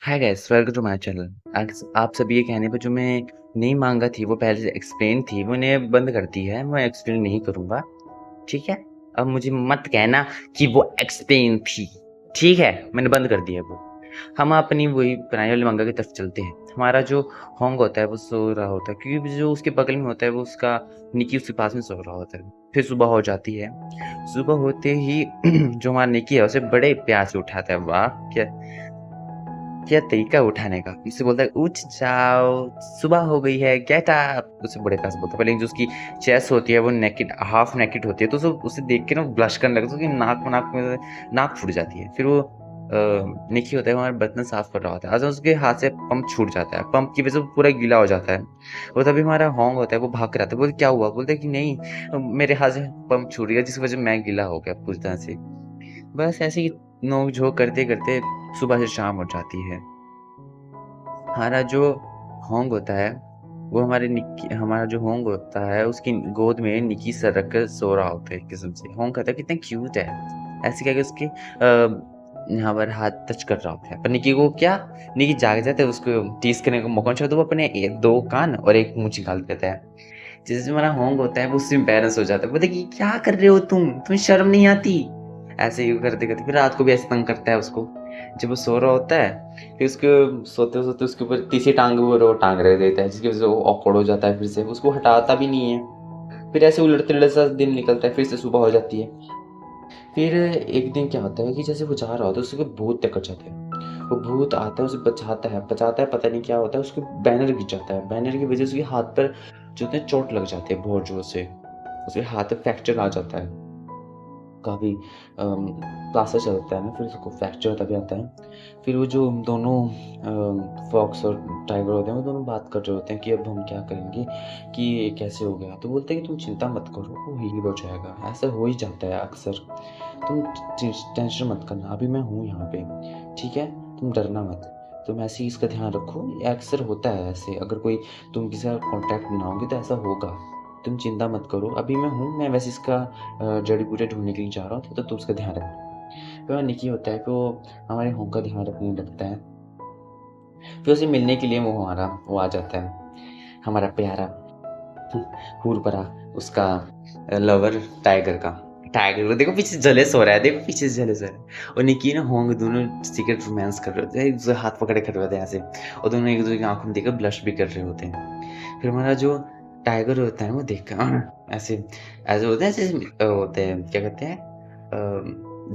Hi guys, welcome to my channel. आप सभी के कहने पे जो मैं नई मांगा थी वो पहले से एक्सप्लेन थी, मैंने बंद कर दी है। मैं एक्सप्लेन नहीं करूँगा, ठीक है? अब मुझे मत कहना कि वो एक्सप्लेन थी, ठीक है? मैंने बंद कर दिया वो। हम अपनी वही पुरानी वाली मांगा की तरफ चलते हैं। हमारा जो होंग होता है वो सो रहा होता है, क्योंकि जो उसके बगल में होता है वो उसका निकी उसके पास में सो रहा होता है। फिर सुबह हो जाती है। सुबह होते ही जो हमारा निकी है उसे बड़े प्यार से उठाता है। वाह! क्या क्या तरीका है उठाने का। इससे बोलता है उठ जाओ, सुबह हो गई है, गेट अप। उसे बड़े प्यार से बोलता है। पहले जो उसकी चेस्ट होती है वो नेकेड, हाफ नेकेड होती है, तो उसे देख के ना ब्लश करने लगता है। उसकी नाक में नाक फूट जाती है। फिर वो निकी होता है हमारा बर्तन साफ कर रहा होता है। अचानक उसके हाथ से पंप छूट जाता है। पंप की वजह से वो पूरा गीला हो जाता है। और तभी हमारा होंग होता है वो भाग कर आता है। बोलते क्या हुआ? बोलते कि नहीं, मेरे हाथ से पंप छूट गया जिस वजह से मैं गीला हो गया पूरी तरह से। बस ऐसे ही नोक-झोंक करते-करते सुबह से शाम हो जाती है। हमारा जो होंग होता है, वो हमारा जो होंग होता है, उसकी गोद में निकी सर रख कर सो रहा होता है एक किस्म से। होंग कहता है कितना क्यूट है। ऐसे कह के उसके यहाँ पर हाथ टच कर रहा होता है। पर निकी को क्या, निकी जाग जाता है, उसको टीज़ करने का मौका नहीं छोड़ता। वो अपने 2 कान और 1 मूंछ निकाल देता है। जैसे हमारा होंग होता है वो उससे एम्बैरेस हो जाता है। बोलता है कि क्या कर रहे हो तुम? तुम्हें शर्म नहीं आती? ऐसे ही करते-करते फिर रात को भी ऐसे तंग करता है उसको। जब वो सो रहा होता है, फिर उसको सोते-सोते उसके ऊपर तीसरी टाँग वो टाँग रख देता है, जिसकी वज़ह से वो ऑकवर्ड हो जाता है फिर से, उसको हटाता भी नहीं है। फिर ऐसे उलट-तिलट सा दिन निकलता है, फिर से सुबह हो जाती है। फिर एक दिन क्या होता है कि जैसे वो जा रहा होता है, उसको भूत टकर जाता है। वो भूत आता है, उसे बचाता है, पता नहीं क्या होता है, उसको बैनर गिर जाता है। बैनर की वज़ह से उसके हाथ पर जो होता है चोट लग जाती है बहुत ज़ोर से। उसके हाथ में फ्रैक्चर आ जाता है। काफ़ी प्लास्टर चलता है ना, फिर उसको फ्रैक्चर तभी आता है। फिर वो जो दोनों फॉक्स और टाइगर होते हैं, वो दोनों बात कर रहे होते हैं कि अब हम क्या करेंगे, कि ये कैसे हो गया? तो बोलते हैं कि तुम चिंता मत करो, वो हील हो जाएगा। ऐसा हो ही जाता है अक्सर। तुम टेंशन मत करना, अभी मैं हूँ यहाँ पे, ठीक है? तुम डरना मत। तुम ऐसे ही इसका ध्यान रखो, ये अक्सर होता है ऐसे, अगर कोई तुम किसी का कॉन्टैक्ट बनाओगे तो ऐसा होगा। तुम चिंता मत करो, अभी मैं हूँ, मैं वैसे इसका जड़ी-बूटियाँ ढूँढने के लिए जा रहा हूँ, तो तुम उसका ध्यान रखना। फिर निकी होता है कि वो हमारे होम का ध्यान रखने लगता है। फिर उसे मिलने के लिए वो आ जाता है, हमारा प्यारा हुरपरा, उसका लवर टाइगर का। टाइगर को देखो पीछे जेलस हो रहा है, देखो पीछे से जेलस हो रहा है। और निकी ना होंग दोनों सीक्रेट रोमांस कर रहे होते हैं, एक-दूसरे हाथ पकड़े खड़े होते हैं ऐसे, और दोनों एक-दूसरे की आँखों में देखकर ब्लश भी कर रहे होते हैं। फिर हमारा जो टाइगर होता है वो देखकर ऐसे ऐसे होते हैं, ऐसे होते हैं, क्या कहते हैं,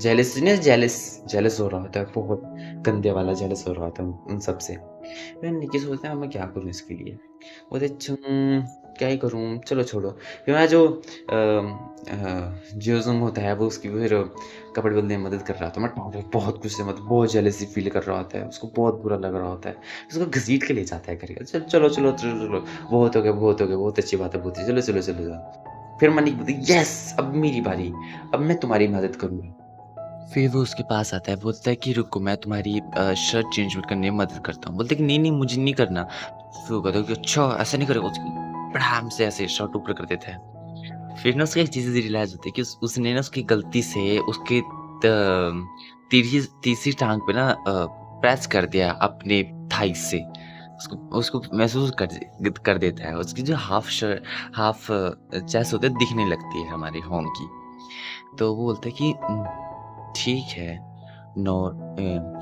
जेलस नहीं, जेलस जेलस हो रहा होता है, बहुत गंदे वाला जेलस हो रहा होता है उन सब से। फिर निकी सोचता है अब मैं क्या करूँ इसके लिए? बोलते क्या ही करूँ? चलो छोड़ो। फिर मैं जो जियोज़ुंग होता है वो उसकी फिर कपड़े बदलने में मदद कर रहा था। मैं टाइगर बहुत गुस्से में, बहुत जेलसी फ़ील कर रहा होता है, उसको बहुत बुरा लग रहा होता है। उसको घसीट के ले जाता है घर। चलो, बहुत हो गया, बहुत अच्छी बात है, बहुत ही चलो जाओ। फिर मनिक बोलती है यस! अब मेरी बारी, अब मैं तुम्हारी मदद करूँगी। फिर वो उसके पास आता है, बोलता है कि रुको मैं तुम्हारी शर्ट चेंज करने में मदद करता हूँ। बोलता है कि नहीं, नहीं मुझे नहीं करना। फिर वो कहता है कि अच्छा ऐसा नहीं करेगा, उसकी धड़ाम से ऐसे शर्ट ऊपर कर देता है। फिर ना उसको एक चीज़ रियलाइज़ होती है कि उसने ना उसकी गलती से उसके तीसरी टाँग पे ना प्रेस कर दिया अपने थाई से। उसको उसको महसूस कर देता है। उसकी जो हाफ चेस्ट होती है दिखने लगती है हमारे होम की। तो वो बोलता है कि ठीक है,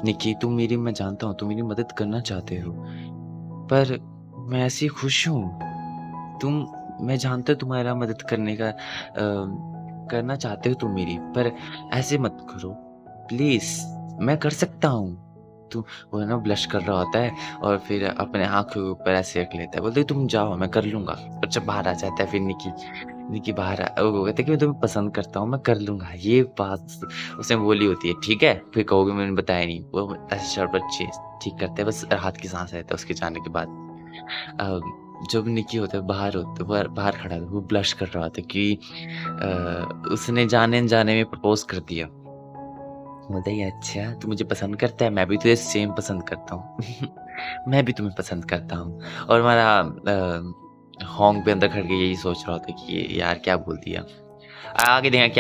निक्की तुम मेरी, मैं जानता हूँ तुम मेरी मदद करना चाहते हो, पर मैं ऐसे खुश हूँ। तुम मैं जानता हूँ तुम्हारा मदद करना चाहते हो तुम मेरी, पर ऐसे मत करो, प्लीज़ मैं कर सकता हूँ। तो वो है ना ब्लश कर रहा होता है और फिर अपने आँखों के ऊपर ऐसे रख लेता है। बोलता है तुम जाओ मैं कर लूँगा। और जब बाहर आ जाता है फिर निकी वो कहता है कि मैं तुम्हें पसंद करता हूँ, मैं कर लूँगा। ये बात उसने बोली होती है, ठीक है? फिर कहोगे मैंने बताया नहीं। वो ऐसे शरबत ठीक करता है, बस हाथ की साँस रहता है उसके जाने के बाद। अ, जब निकी होता है बाहर खड़ा था, वो ब्लश कर रहा था कि उसने जाने-अनजाने में प्रपोज़ कर दिया। बोलता है अच्छा तू मुझे पसंद करता है, मैं भी तुझे सेम पसंद करता हूँ। मैं भी तुम्हें पसंद करता हूँ। और हमारा होंग भी अंदर खड़ के यही सोच रहा होता है कि ये यार क्या बोल दिया। आगे देखें क्या